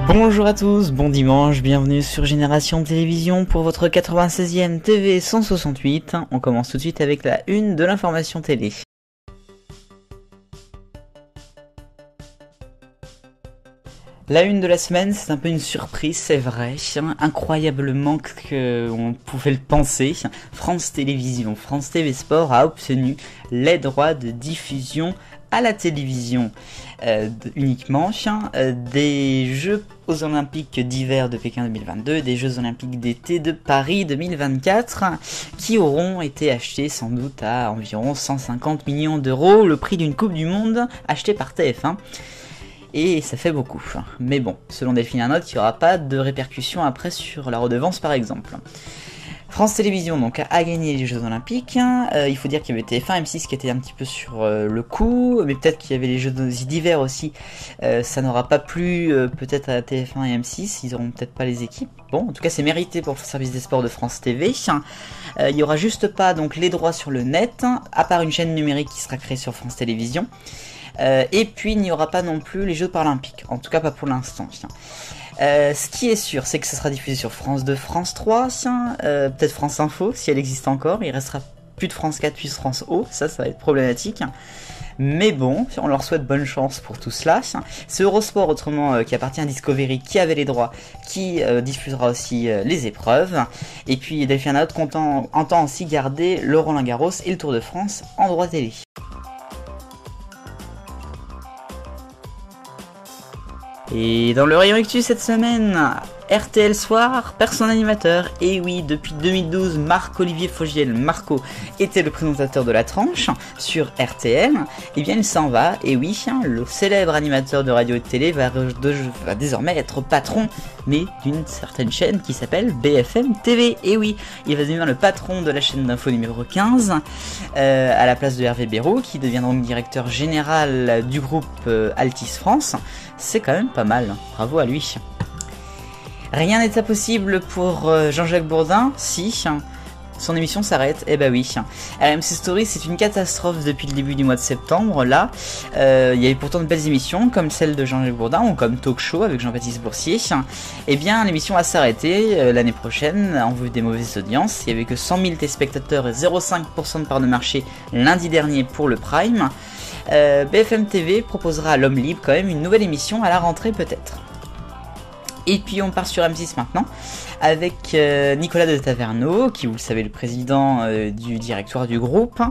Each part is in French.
Bonjour à tous, bon dimanche, bienvenue sur Génération Télévision pour votre 96e TV 168. On commence tout de suite avec la une de l'information télé. La une de la semaine, c'est un peu une surprise, c'est vrai, incroyablement qu'on pouvait le penser. France Télévisions, France TV Sport a obtenu les droits de diffusion à la télévision uniquement des Jeux Olympiques d'hiver de Pékin 2022 et des Jeux Olympiques d'été de Paris 2024 qui auront été achetés sans doute à environ 150 millions d'euros, le prix d'une Coupe du Monde achetée par TF1. Et ça fait beaucoup. Mais bon, selon Delphine Arnaud, il n'y aura pas de répercussions après sur la redevance par exemple. France Télévisions donc a gagné les Jeux Olympiques. Il faut dire qu'il y avait TF1, M6 qui était un petit peu sur le coup, mais peut-être qu'il y avait les Jeux d'hiver aussi. Ça n'aura pas plu peut-être à TF1 et M6, ils n'auront peut-être pas les équipes. Bon, en tout cas c'est mérité pour le service des sports de France TV. Il n'y aura juste pas donc les droits sur le net, à part une chaîne numérique qui sera créée sur France Télévisions. Et puis il n'y aura pas non plus les Jeux Paralympiques, en tout cas pas pour l'instant. Ce qui est sûr, c'est que ça sera diffusé sur France 2, France 3, peut-être France Info si elle existe encore. Il restera plus de France 4 puis France O, ça va être problématique. Mais bon, on leur souhaite bonne chance pour tout cela. C'est Eurosport autrement qui appartient à Discovery qui avait les droits, qui diffusera aussi les épreuves. Et puis Delphine Arnaud entend aussi garder le Roland-Garros et le Tour de France en droit télé. Et dans le rayon actu cette semaine, RTL Soir, personne animateur. Et oui, depuis 2012, Marc-Olivier Fogiel, Marco, était le présentateur de la tranche sur RTL. Et bien il s'en va, et oui, le célèbre animateur de radio et de télé va désormais être patron, mais d'une certaine chaîne qui s'appelle BFM TV. Et oui, il va devenir le patron de la chaîne d'info numéro 15, à la place de Hervé Béraud, qui devient donc directeur général du groupe Altis France. C'est quand même pas mal, bravo à lui. Rien n'est impossible pour Jean-Jacques Bourdin, si son émission s'arrête, eh ben oui. RMC Story, c'est une catastrophe depuis le début du mois de septembre. Là, il y avait pourtant de belles émissions, comme celle de Jean-Jacques Bourdin, ou comme Talk Show avec Jean-Baptiste Boursier. Eh bien, l'émission va s'arrêter l'année prochaine, en vue des mauvaises audiences. Il n'y avait que 100 000 téléspectateurs et 0,5% de part de marché lundi dernier pour le Prime. BFM TV proposera à l'Homme Libre quand même une nouvelle émission à la rentrée peut-être. Et puis on part sur M6 maintenant avec Nicolas de Taverneau, qui vous le savez le président du directoire du groupe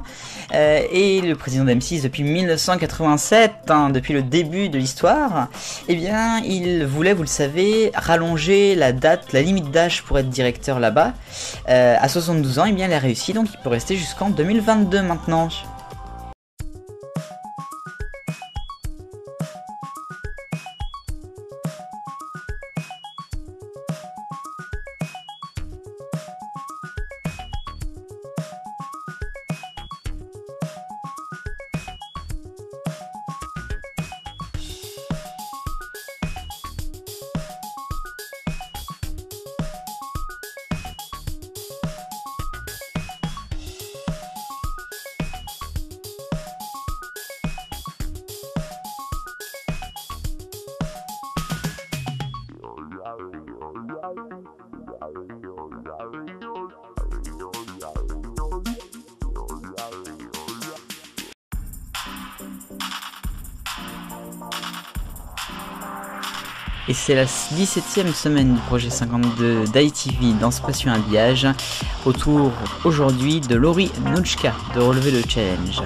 et le président d'M6 depuis 1987, depuis le début de l'histoire. Eh bien il voulait, vous le savez, rallonger la limite d'âge pour être directeur là-bas à 72 ans. Et bien il a réussi, donc il peut rester jusqu'en 2022 maintenant. Et c'est la 17e semaine du projet 52 d'ITV dans ce passion habillage, autour aujourd'hui de Laurie Nouchka de relever le challenge.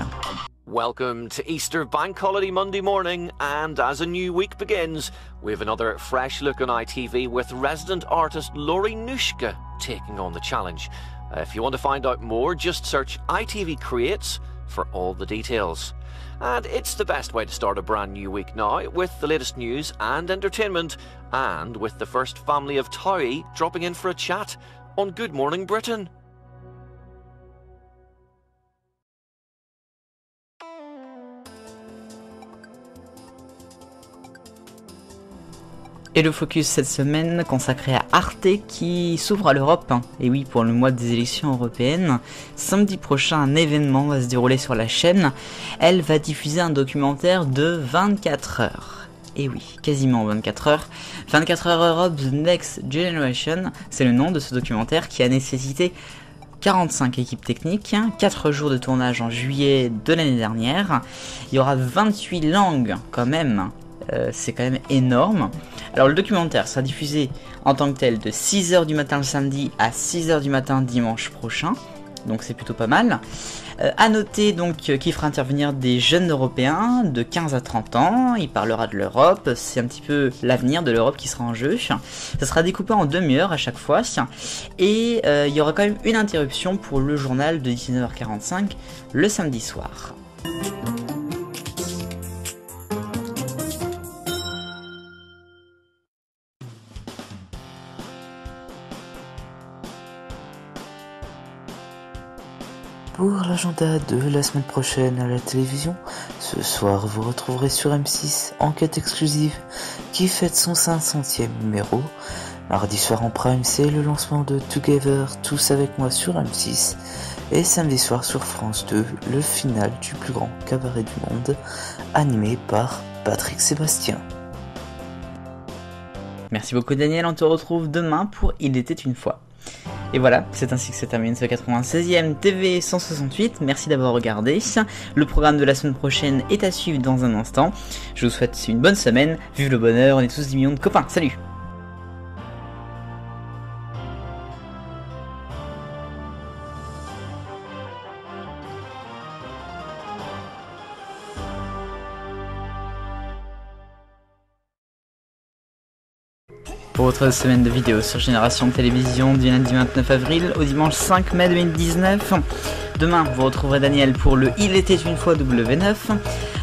Welcome to Easter Bank Holiday Monday morning, and as a new week begins, we have another fresh look on ITV with resident artist Laurie Nouchka taking on the challenge. If you want to find out more, just search ITV Creates for all the details. And it's the best way to start a brand new week now, with the latest news and entertainment, and with the first family of Towie dropping in for a chat on Good Morning Britain. Et le focus cette semaine consacré à Arte qui s'ouvre à l'Europe. Et oui, pour le mois des élections européennes. Samedi prochain, un événement va se dérouler sur la chaîne. Elle va diffuser un documentaire de 24 heures. Et oui, quasiment 24 heures. 24 heures Europe, The Next Generation, c'est le nom de ce documentaire qui a nécessité 45 équipes techniques, 4 jours de tournage en juillet de l'année dernière. Il y aura 28 langues quand même, c'est quand même énorme. Alors le documentaire sera diffusé en tant que tel de 6h du matin le samedi à 6h du matin dimanche prochain, donc c'est plutôt pas mal. À noter donc qu'il fera intervenir des jeunes européens de 15 à 30 ans, il parlera de l'Europe, c'est un petit peu l'avenir de l'Europe qui sera en jeu. Ça sera découpé en demi-heure à chaque fois, et il y aura quand même une interruption pour le journal de 19h45 le samedi soir. Pour l'agenda de la semaine prochaine à la télévision, ce soir vous retrouverez sur M6 Enquête exclusive qui fête son 500e numéro. Mardi soir en prime, c'est le lancement de Together, tous avec moi sur M6. Et samedi soir sur France 2, le final du plus grand cabaret du monde, animé par Patrick Sébastien. Merci beaucoup Daniel, on te retrouve demain pour Il était une fois. Et voilà, c'est ainsi que se termine ce 96e TV 168, merci d'avoir regardé. Le programme de la semaine prochaine est à suivre dans un instant. Je vous souhaite une bonne semaine, vive le bonheur, on est tous 10 millions de copains, salut! Pour votre semaine de vidéos sur Génération Télévision du lundi 29 avril au dimanche 5 mai 2019. Demain, vous retrouverez Daniel pour le Il était une fois W9.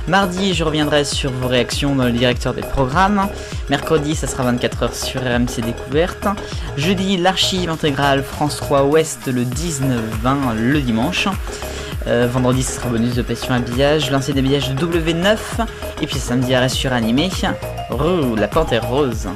Mardi, je reviendrai sur vos réactions dans le directeur des programmes. Mercredi, ça sera 24h sur RMC Découverte. Jeudi, l'archive intégrale France 3 Ouest le 19-20 le dimanche. Vendredi, ce sera bonus de passion habillage, lancer d'habillage de W9. Et puis samedi, arrêt sur animé. La Panthère Rose.